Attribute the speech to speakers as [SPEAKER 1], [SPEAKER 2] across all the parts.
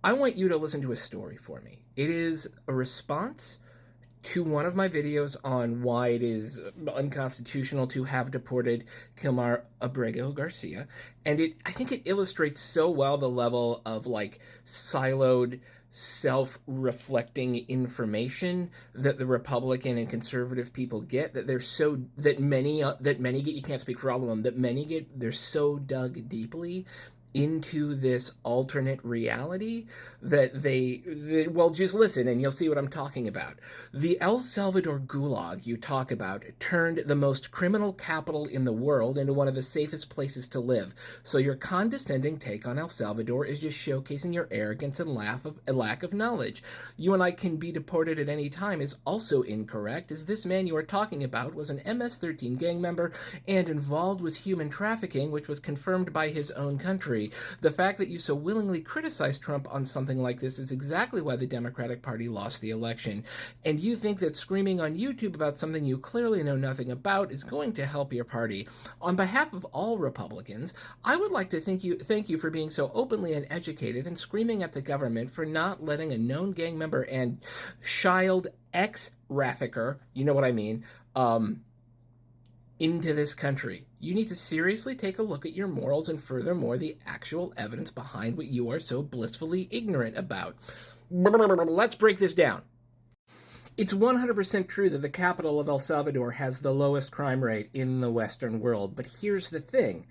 [SPEAKER 1] I want you to listen to a story for me. It is a response to one of my videos on why it is unconstitutional to have deported Kilmar Abrego Garcia, and I think it illustrates so well the level of like siloed, self-reflecting information that the Republican and conservative people get, that they're so that many get, you can't speak for all of them, that many get, they're so dug deeply into this alternate reality that well, just listen and you'll see what I'm talking about. The El Salvador gulag you talk about turned the most criminal capital in the world into one of the safest places to live. So your condescending take on El Salvador is just showcasing your arrogance and lack of knowledge. You and I can be deported at any time is also incorrect, as this man you are talking about was an MS-13 gang member and involved with human trafficking, which was confirmed by his own country. The fact that you so willingly criticize Trump on something like this is exactly why the Democratic Party lost the election. And you think that screaming on YouTube about something you clearly know nothing about is going to help your party. On behalf of all Republicans, I would like to thank you for being so openly uneducated and screaming at the government for not letting a known gang member and child ex-trafficker, you know what I mean, into this country. You need to seriously take a look at your morals and furthermore the actual evidence behind what you are so blissfully ignorant about. Let's break this down. It's 100% true that the capital of El Salvador has the lowest crime rate in the Western world, but here's the thing.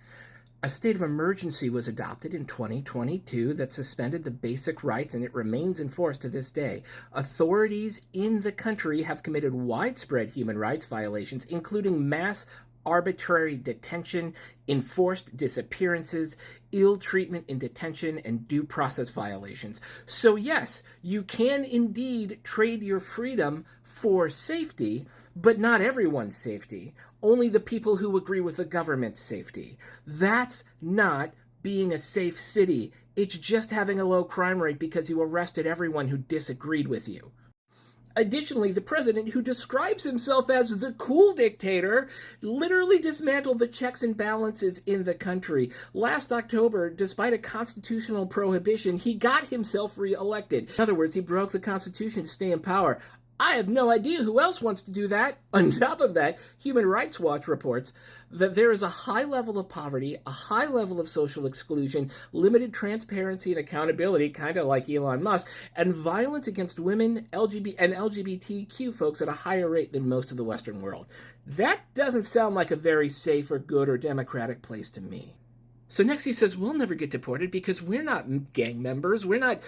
[SPEAKER 1] A state of emergency was adopted in 2022 that suspended the basic rights, and it remains in force to this day. Authorities in the country have committed widespread human rights violations, including mass arbitrary detention, enforced disappearances, ill treatment in detention, and due process violations. So yes, you can indeed trade your freedom for safety, but not everyone's safety. Only the people who agree with the government's safety. That's not being a safe city. It's just having a low crime rate because you arrested everyone who disagreed with you. Additionally, the president, who describes himself as the cool dictator, literally dismantled the checks and balances in the country. Last October, despite a constitutional prohibition, he got himself reelected. In other words, he broke the Constitution to stay in power. I have no idea who else wants to do that. On top of that, Human Rights Watch reports that there is a high level of poverty, a high level of social exclusion, limited transparency and accountability, kind of like Elon Musk, and violence against women, LGBTQ folks at a higher rate than most of the Western world. That doesn't sound like a very safe or good or democratic place to me. So next he says, we'll never get deported because we're not gang members. We're not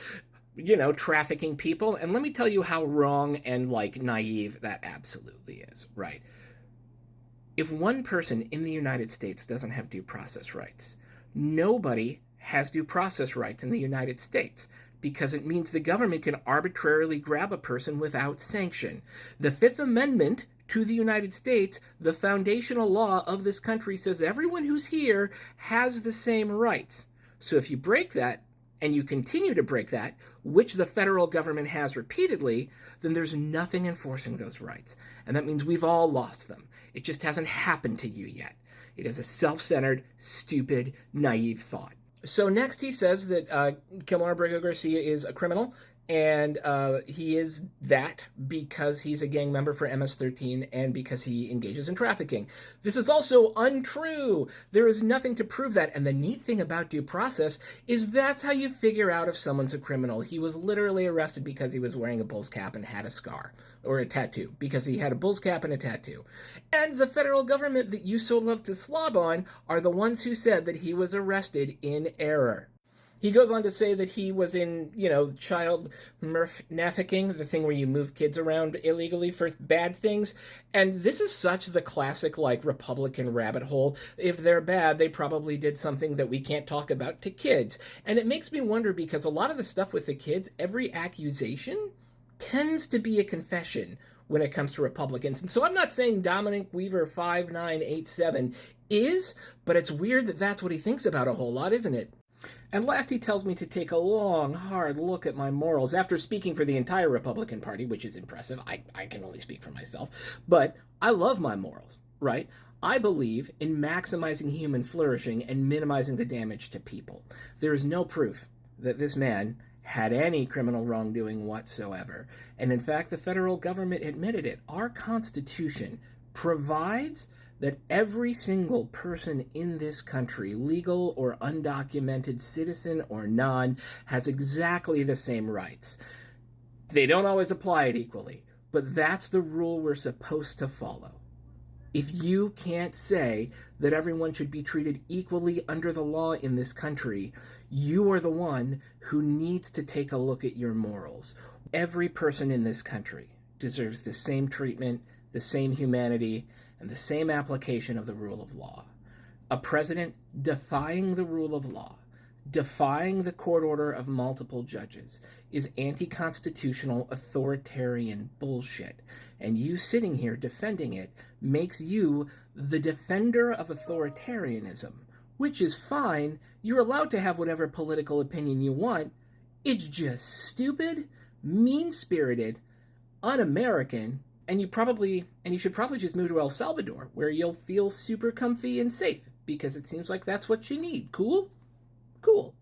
[SPEAKER 1] trafficking people. And let me tell you how wrong and naive that absolutely is, right? If one person in the United States doesn't have due process rights, nobody has due process rights in the United States, because it means the government can arbitrarily grab a person without sanction. The Fifth Amendment to the United States, the foundational law of this country, says everyone who's here has the same rights. So if you break that, and you continue to break that, which the federal government has repeatedly, then there's nothing enforcing those rights. And that means we've all lost them. It just hasn't happened to you yet. It is a self-centered, stupid, naive thought. So next he says that Kilmar Abrego Garcia is a criminal, and he is that because he's a gang member for MS-13 and because he engages in trafficking. This is also untrue. There is nothing to prove that. And the neat thing about due process is that's how you figure out if someone's a criminal. He was literally arrested because he was wearing a bull's cap and had a scar, or a tattoo, because he had a bull's cap and a tattoo. And the federal government that you so love to slob on are the ones who said that he was arrested in error. He goes on to say that he was in, child trafficking, the thing where you move kids around illegally for bad things. And this is such the classic, Republican rabbit hole. If they're bad, they probably did something that we can't talk about to kids. And it makes me wonder, because a lot of the stuff with the kids, every accusation tends to be a confession when it comes to Republicans. And so I'm not saying Dominic Weaver 5987 is, but it's weird that that's what he thinks about a whole lot, isn't it? And last, he tells me to take a long, hard look at my morals after speaking for the entire Republican Party, which is impressive. I can only speak for myself. But I love my morals, right? I believe in maximizing human flourishing and minimizing the damage to people. There is no proof that this man had any criminal wrongdoing whatsoever. And in fact, the federal government admitted it. Our Constitution provides that every single person in this country, legal or undocumented, citizen or non, has exactly the same rights. They don't always apply it equally, but that's the rule we're supposed to follow. If you can't say that everyone should be treated equally under the law in this country, you are the one who needs to take a look at your morals. Every person in this country deserves the same treatment, the same humanity, and the same application of the rule of law. A president defying the rule of law, defying the court order of multiple judges, is anti-constitutional, authoritarian bullshit. And you sitting here defending it makes you the defender of authoritarianism, which is fine. You're allowed to have whatever political opinion you want. It's just stupid, mean-spirited, un-American, and you should probably just move to El Salvador, where you'll feel super comfy and safe, because it seems like that's what you need. Cool? Cool.